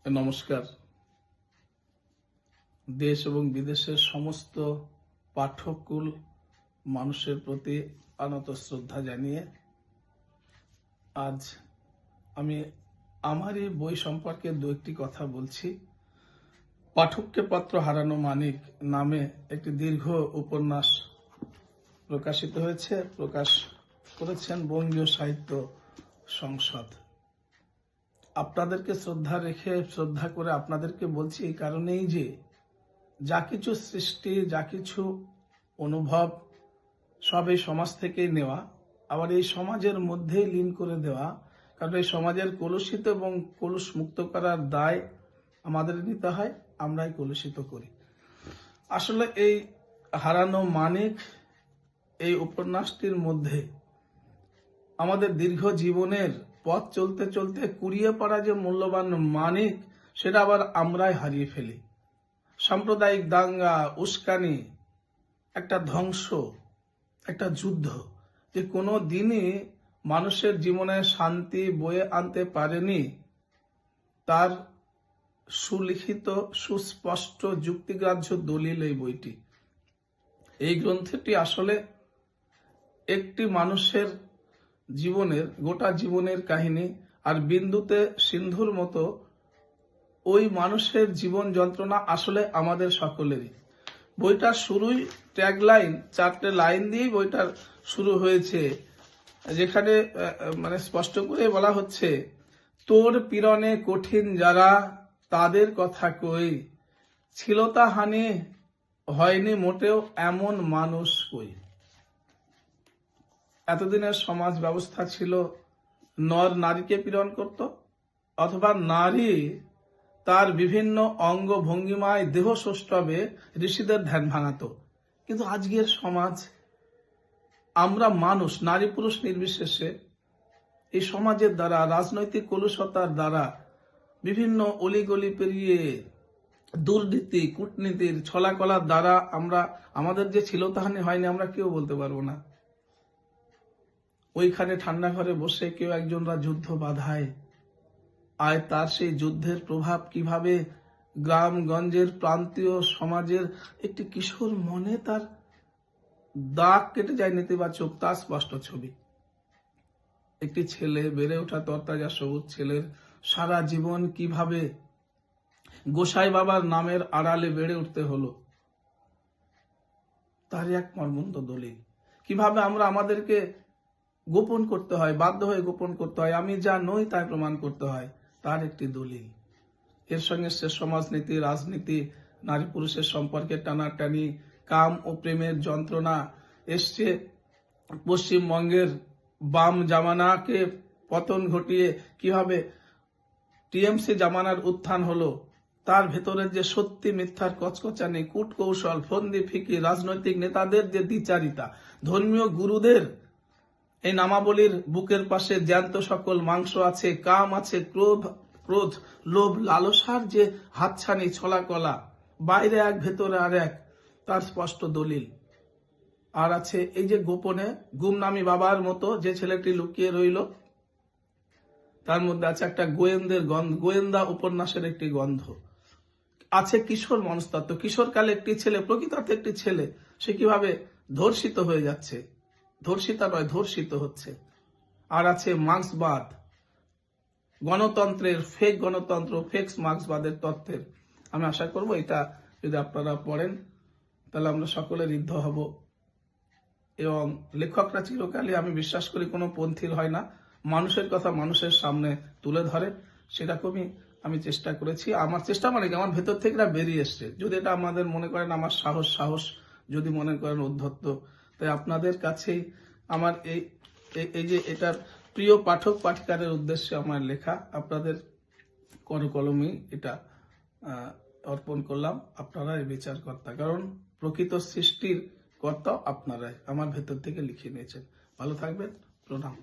নমস্কার। দেশ এবং বিদেশের সমস্ত পাঠকুল মানুষের প্রতি আনত শ্রদ্ধা জানিয়ে আজ আমি আমার এই বই সম্পর্কে দু একটি কথা বলছি। পাঠককে পত্র হারানো মানিক নামে একটি দীর্ঘ উপন্যাস প্রকাশিত হয়েছে, প্রকাশ করেছেন বঙ্গীয় সাহিত্য সংসদ। আপনাদেরকে শ্রদ্ধা করে আপনাদেরকে বলছি এই কারণেই যে যা কিছু সৃষ্টি, যা কিছু অনুভব সব এই সমাজ থেকেই নেওয়া, আবার এই সমাজের মধ্যেই লীন করে দেওয়া। কারণ এই সমাজের কলুষিত এবং কলুষ মুক্ত করার দায় আমাদের নিতে হয়, আমরাই কলুষিত করি। আসলে এই হারানো মানিক এই উপন্যাসটির মধ্যে আমাদের দীর্ঘ জীবনের পথ চলতে চলতে কুড়িয়ে পড়া যে মূল্যবান মানিক, সেটা আবার আমরাই হারিয়ে ফেলি। সাম্প্রদায়িক দাঙ্গা, উস্কানি, একটা ধ্বংস, একটা যুদ্ধ যে কোনো দিনই মানুষের জীবনে শান্তি বয়ে আনতে পারেনি, তার সুলিখিত সুস্পষ্ট যুক্তিগ্রাহ্য দলিল এই বইটি। এই গ্রন্থটি আসলে একটি মানুষের জীবনের, গোটা জীবনের কাহিনী, আর বিন্দুতে সিন্ধুর মতো ওই মানুষের জীবন যন্ত্রণা আসলে আমাদের সকলেরই। বইটার শুরুই ট্যাগলাইন, 4টে লাইন দিয়েই বইটার শুরু হয়েছে, যেখানে স্পষ্ট করে বলা হচ্ছে, তোর পীড়নে কঠিন যারা তাদের কথা কই, ছিল তা হানি হয়নি মোটেও এমন মানুষ কই। এতদিনের সমাজ ব্যবস্থা ছিল নর নারীকে পীড়ন করত, অথবা নারী তার বিভিন্ন অঙ্গ ভঙ্গিমায় দেহ সৌষ্ঠবে ঋষিদের ধ্যান ভাঙাত। কিন্তু আজকের সমাজ, আমরা মানুষ, নারী পুরুষ নির্বিশেষে, এই সমাজের দ্বারা, রাজনৈতিক কলুষতার দ্বারা, বিভিন্ন অলিগলি পেরিয়ে দুর্নীতি, কূটনীতির ছলাকলার দ্বারা আমরা আমাদের যে ছিল তাহানি হয়নি আমরা কেউ বলতে পারবো না। ওইখানে ঠান্ডা ঘরে বসে কেউ একজনরা যুদ্ধ বাধায়, আর তার সেই যুদ্ধের প্রভাব কিভাবে গ্রামগঞ্জের প্রান্তীয় সমাজের একটি কিশোর মনে তার দাগ কেটে যায় নেতিবাচক, তার স্পষ্ট ছবি। একটি ছেলে, বেড়ে ওঠা তরতাজা সবুজ ছেলের সারা জীবন কিভাবে গোসাই বাবার নামের আড়ালে বেড়ে উঠতে হলো, তার এক মর্মন্ত দলিল। কিভাবে আমরা আমাদেরকে গোপন করতে হয়, বাধ্য হয়ে গোপন করতে হয়, আমি যা নই তাই প্রমাণ করতে হয়, তার একটি দলিল। এর সঙ্গে সে সমাজনীতি, রাজনীতি, নারী পুরুষের সম্পর্কে টানাটানি, কাম ও প্রেমের যন্ত্রণা এসছে। পশ্চিমবঙ্গের বাম জামানাকে পতন ঘটিয়ে কিভাবে টিএমসি জামানার উত্থান হলো, তার ভেতরের যে সত্যি মিথ্যার কচকচানি, কূটকৌশল, ফন্দি ফিকি, রাজনৈতিক নেতাদের যে দ্বিচারিতা, ধর্মীয় গুরুদের এই নামাবলীর বুকের পাশে জ্যান্ত সকল মাংস আছে, কাম আছে, ক্রোধ, লোভ, লালসার যে হাতছানি, ছলাকলা, বাইরে এক ভেতরে আর এক, তার স্পষ্ট দলিল। আর আছে এই যে গোপনে গুমনামি বাবার মতো যে ছেলেটি লুকিয়ে রইল, তার মধ্যে আছে একটা গোয়েন্দা উপন্যাসের একটি গন্ধ। আছে কিশোর মনস্তত্ত্ব, কিশোরকালে একটি ছেলে, প্রকৃতার্থে একটি ছেলে, সে কিভাবে ধর্ষিত হয়ে যাচ্ছে, ধর্ষিতা নয় ধর্ষিত হচ্ছে। আর আছে মার্ক্সবাদ, গণতন্ত্রের ফেক গণতন্ত্র, ফেক মার্ক্সবাদের তত্ত্বের। আমি আশা করব এটা যদি আপনারা পড়েন তাহলে আমরা সকলে ঋদ্ধ হব। এবং লেখকরা চিরকালই, আমি বিশ্বাস করি, কোনো পন্থীর হয় না, মানুষের কথা মানুষের সামনে তুলে ধরে। সেরকমই আমি চেষ্টা করেছি। আমার চেষ্টা আমার ভেতর থেকে এটা বেরিয়ে এসছে। যদি এটা আমাদের মনে করেন আমার সাহস, যদি মনে করেন উদ্ধত্ত, তাই আপনাদের কাছেই আমার এই যে এটার প্রিয় পাঠক পাঠিকাদের উদ্দেশ্যে আমার লেখা, আপনাদের করকলমে এটা অর্পণ করলাম। আপনারা এই বিচারকর্তা, কারণ প্রকৃত সৃষ্টির কর্তা আপনারাই, আমার ভেতর থেকে লিখে নিয়েছেন। ভালো থাকবেন, প্রণাম।